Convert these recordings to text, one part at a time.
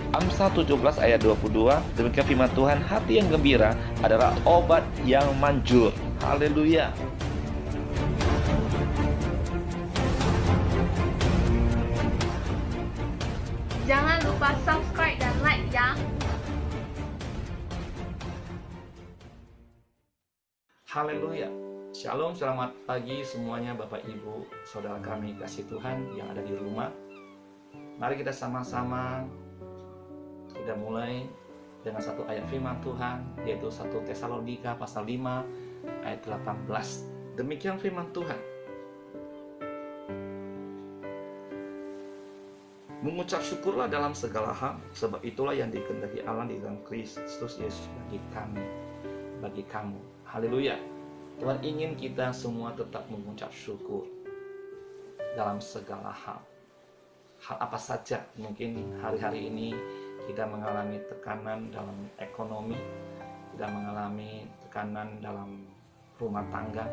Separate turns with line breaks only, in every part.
Amsal 17 ayat 22, demikian firman Tuhan, hati yang gembira adalah obat yang manjur. Haleluya.
Jangan lupa subscribe dan like ya.
Haleluya. Shalom, selamat pagi semuanya Bapak Ibu, Saudara kami kasih Tuhan yang ada di rumah. Mari kita sama-sama kita mulai dengan satu ayat firman Tuhan, yaitu 1 Tesalonika pasal 5 ayat 18. Demikian firman Tuhan. Mengucap syukurlah dalam segala hal, sebab itulah yang dikehendaki Allah di dalam Kristus Yesus bagi kamu. Haleluya. Tuhan ingin kita semua tetap mengucap syukur dalam segala hal. Hal apa saja, mungkin hari-hari ini kita mengalami tekanan dalam ekonomi, kita mengalami tekanan dalam rumah tangga,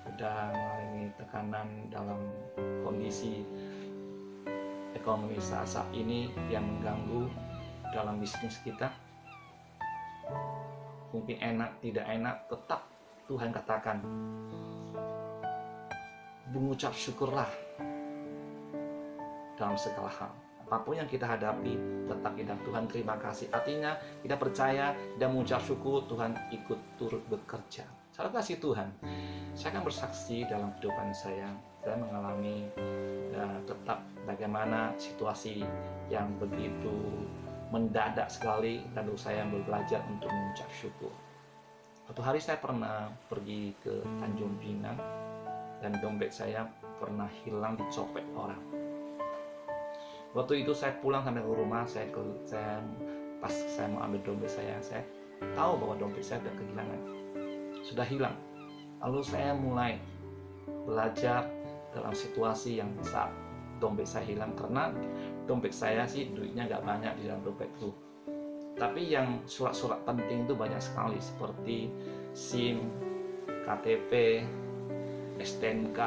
kita mengalami tekanan dalam kondisi ekonomi saat ini yang mengganggu dalam bisnis kita. Mungkin enak, tidak enak, tetap Tuhan katakan, mengucap syukurlah dalam segala hal. Apapun yang kita hadapi, tetap kita Tuhan terima kasih. Artinya kita percaya dan mengucap syukur, Tuhan ikut turut bekerja. Saya kasih Tuhan, saya akan bersaksi dalam kehidupan saya mengalami tetap bagaimana situasi yang begitu mendadak sekali, lalu saya belajar untuk mengucap syukur. Suatu hari saya pernah pergi ke Tanjung Pinang dan dompet saya pernah hilang dicopet orang. Waktu itu saya pulang sampai ke rumah, pas saya mau ambil dompet saya tahu bahwa dompet saya sudah kehilangan, sudah hilang. Lalu saya mulai belajar dalam situasi yang saat dompet saya hilang, karena dompet saya sih duitnya nggak banyak di dalam dompetku. Tapi yang surat-surat penting itu banyak sekali, seperti SIM, KTP, STNK,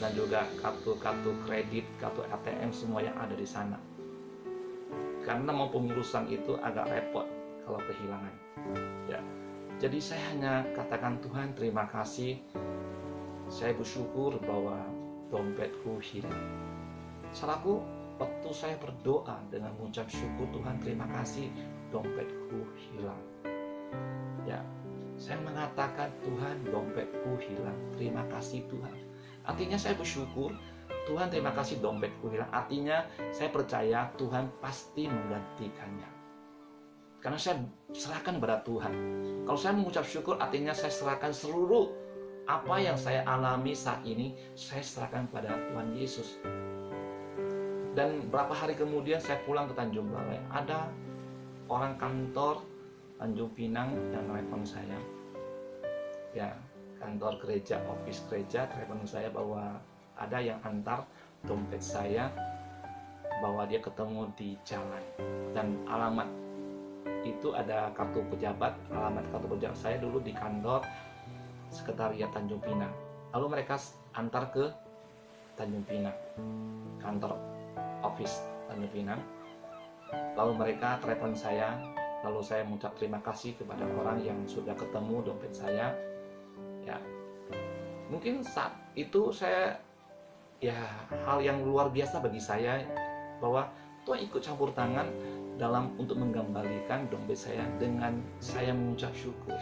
dan juga kartu kredit, kartu ATM, semua yang ada di sana. Karena mau pengurusan itu agak repot kalau kehilangan. Ya, jadi saya hanya katakan, Tuhan terima kasih. Saya bersyukur bahwa dompetku hilang. Salahku waktu saya berdoa dengan mengucap syukur, Tuhan terima kasih dompetku hilang. Ya, saya mengatakan, Tuhan dompetku hilang. Terima kasih Tuhan. Artinya saya bersyukur, Tuhan terima kasih dompetku hilang. Artinya saya percaya Tuhan pasti menggantikannya. Karena saya serahkan kepada Tuhan. Kalau saya mengucap syukur, artinya saya serahkan seluruh apa yang saya alami saat ini, saya serahkan pada Tuhan Yesus. Dan berapa hari kemudian saya pulang ke Tanjung Balai, ada orang kantor Tanjung Pinang yang telepon saya. Ya, kantor gereja, office gereja, telepon saya bahwa ada yang antar dompet saya, bahwa dia ketemu di jalan. Dan alamat itu ada kartu pejabat, alamat kartu pejabat saya dulu di kantor sekretariat Tanjung Pinang. Lalu mereka antar ke Tanjung Pinang, kantor office Tanjung Pinang. Lalu mereka telepon saya, lalu saya mengucap terima kasih kepada orang yang sudah ketemu dompet saya. Ya, mungkin saat itu saya, ya, hal yang luar biasa bagi saya, bahwa Tuhan ikut campur tangan dalam untuk mengembalikan dompet saya dengan saya mengucap syukur.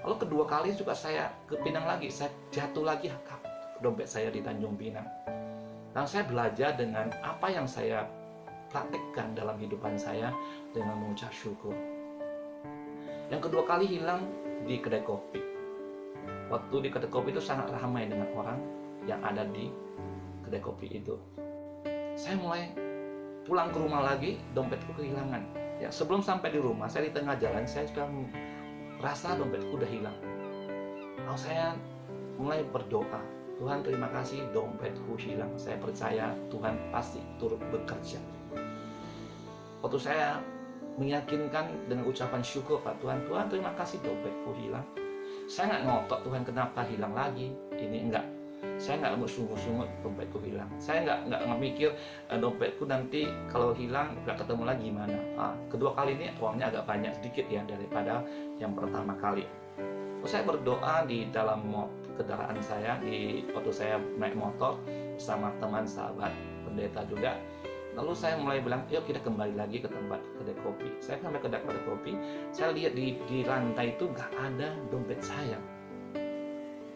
Lalu kedua kali juga saya ke Pinang lagi, saya jatuh lagi dompet saya di Tanjung Pinang. Dan saya belajar dengan apa yang saya praktekkan dalam kehidupan saya dengan mengucap syukur. Yang kedua kali hilang di kedai kopi. Waktu di kedai kopi itu sangat ramai dengan orang yang ada di kedai kopi itu. Saya mulai pulang ke rumah lagi, dompetku kehilangan. Ya, sebelum sampai di rumah, saya di tengah jalan, saya sudah rasa dompetku udah hilang. Lalu saya mulai berdoa, Tuhan terima kasih dompetku hilang. Saya percaya Tuhan pasti turut bekerja. Waktu saya meyakinkan dengan ucapan syukur, Pak Tuhan terima kasih dompetku hilang. Saya nggak ngotot, Tuhan kenapa hilang lagi, ini enggak. Saya nggak mau sungut-sungut dompetku hilang. Saya nggak mikir dompetku nanti kalau hilang nggak ketemu lagi gimana. Kedua kali ini uangnya agak banyak sedikit ya daripada yang pertama kali. Terus saya berdoa di dalam kendaraan saya waktu saya naik motor bersama teman sahabat pendeta juga. Lalu saya mulai bilang, yuk kita kembali lagi ke tempat kedai kopi. Saya sampai ke kedai kopi, saya lihat di lantai itu nggak ada dompet saya.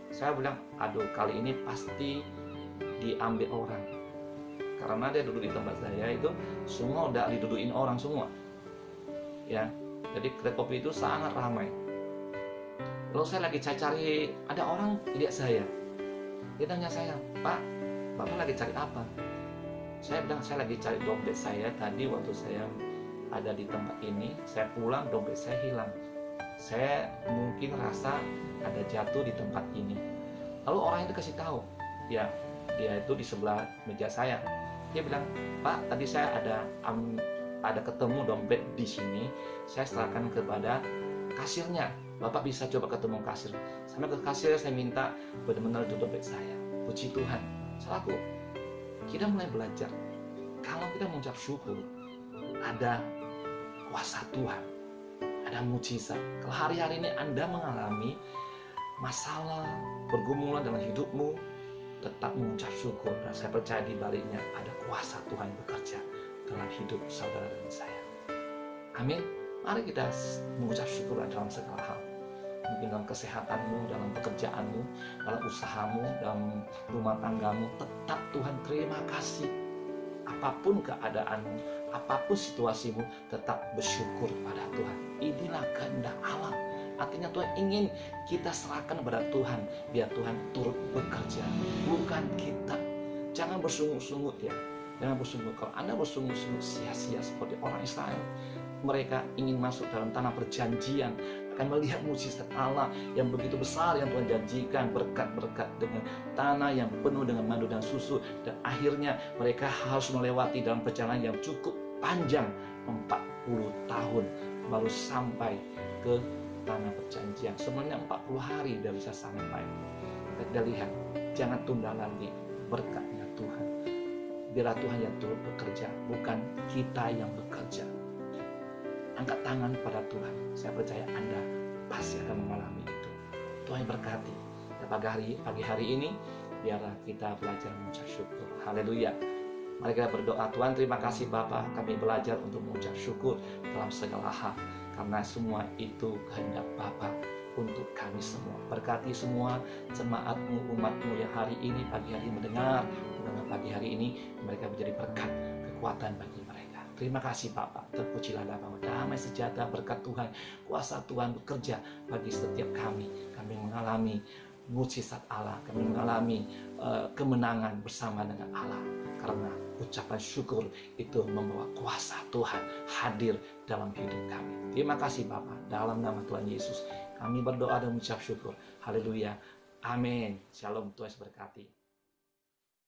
Saya bilang, aduh kali ini pasti diambil orang. Karena dia duduk di tempat saya itu semua udah didudukin orang semua. Ya, jadi kedai kopi itu sangat ramai. Lalu saya lagi cari, ada orang lihat saya. Dia tanya saya, Pak, Bapak lagi cari apa? Saya bilang, saya lagi cari dompet saya. Tadi waktu saya ada di tempat ini, saya pulang dompet saya hilang. Saya mungkin rasa ada jatuh di tempat ini. Lalu orang itu kasih tahu, ya dia itu di sebelah meja saya. Dia bilang, Pak, tadi saya ada ketemu dompet di sini. Saya serahkan kepada kasirnya. Bapak bisa coba ketemu kasir. Sampai ke kasir saya minta benar-benar itu dompet saya. Puji Tuhan. Salahku. Kita mulai belajar. Kalau kita mengucap syukur, ada kuasa Tuhan, ada mujizat. Kalau hari-hari ini Anda mengalami masalah, pergumulan dalam hidupmu, tetap mengucap syukur. Dan saya percaya di baliknya ada kuasa Tuhan bekerja dalam hidup saudara dan saya. Amin. Mari kita mengucap syukur dalam segala hal. Mungkin dalam kesehatanmu, dalam pekerjaanmu, dalam usahamu, dalam rumah tanggamu, tetap Tuhan terima kasih. Apapun keadaanmu, apapun situasimu, tetap bersyukur pada Tuhan. Inilah kehendak Allah. Artinya Tuhan ingin kita serahkan kepada Tuhan, biar Tuhan turut bekerja, bukan kita. Jangan bersungut-sungut ya. Jangan bersungut. Kalau Anda bersungut-sungut sia-sia seperti orang Israel, mereka ingin masuk dalam tanah perjanjian, akan melihat mujizat Allah yang begitu besar yang Tuhan janjikan, berkat-berkat dengan tanah yang penuh dengan madu dan susu, dan akhirnya mereka harus melewati dalam perjalanan yang cukup panjang 40 tahun baru sampai ke tanah perjanjian. Sebenarnya 40 hari sudah bisa sampai. Kita lihat, jangan tunda lagi berkatnya Tuhan. Biarlah Tuhan yang turut bekerja, bukan kita yang bekerja. Angkat tangan pada Tuhan. Saya percaya Anda pasti akan mengalami itu. Tuhan berkati. Dan pagi hari ini, biarlah kita belajar mengucap syukur. Haleluya. Mari kita berdoa. Tuhan, terima kasih Bapa. Kami belajar untuk mengucap syukur dalam segala hal. Karena semua itu kehendak Bapa untuk kami semua. Berkati semua jemaat-Mu, umat-Mu yang hari ini, pagi hari mendengar pagi hari ini, mereka menjadi berkat, kekuatan bagi mereka. Terima kasih Bapak, terpujilah nama damai sejahtera berkat Tuhan, kuasa Tuhan bekerja bagi setiap kami. Kami mengalami mujizat Allah, kami mengalami kemenangan bersama dengan Allah. Karena ucapan syukur itu membawa kuasa Tuhan hadir dalam hidup kami. Terima kasih Bapak, dalam nama Tuhan Yesus kami berdoa dan mengucap syukur. Haleluya, amin. Shalom, Tuhan berkati.